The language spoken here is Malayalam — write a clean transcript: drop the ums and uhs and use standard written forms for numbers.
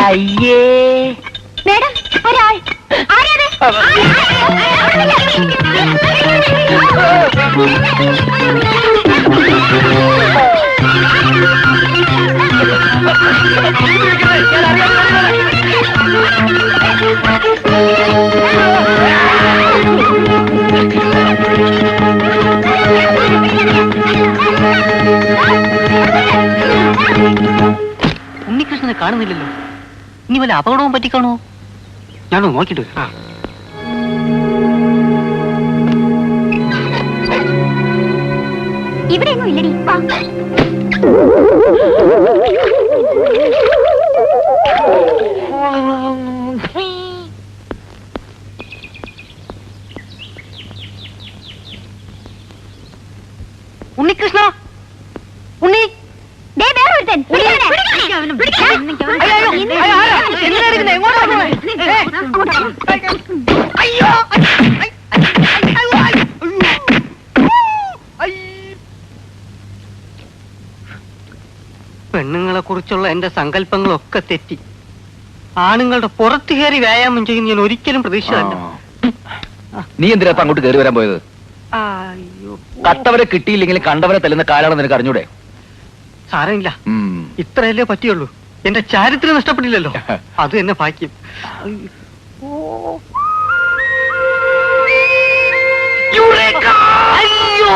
അയ്യേ മേഡം, ഒരാൾ ഉണ്ണികൃഷ്ണനെ കാണുന്നില്ലല്ലോ. ഇനി വല്ല അപകടവും പറ്റിക്കാണോ? ഞാനോ നോക്കിട്ട്. ഇവിടെ ഒന്നും ഇല്ലടി. ഉണ്ണികൃഷ്ണ, ഉണ്ണി, പെണ്ണുങ്ങളെ കുറിച്ചുള്ള എന്റെ സങ്കല്പങ്ങളൊക്കെ തെറ്റി. ആണുങ്ങളുടെ പുറത്തു കയറി വ്യായാമം ചെയ്യുന്ന ഞാൻ ഒരിക്കലും പ്രതീക്ഷിച്ചതല്ല. നീ എന്തിനാ അങ്ങോട്ട് കയറി വരാൻ പോയത്? അയ്യോ, കട്ടവരെ കിട്ടിയില്ലെങ്കിൽ കണ്ടവരെ തല്ലുന്ന കാലാണെന്ന് നിനക്ക് അറിഞ്ഞൂടെ? സാരമില്ല, ഇത്രയല്ലേ പറ്റിയുള്ളൂ. എന്റെ ചാരിത്രം നഷ്ടപ്പെട്ടില്ലല്ലോ, അത് എന്നെ ഭാഗ്യം. അയ്യോ,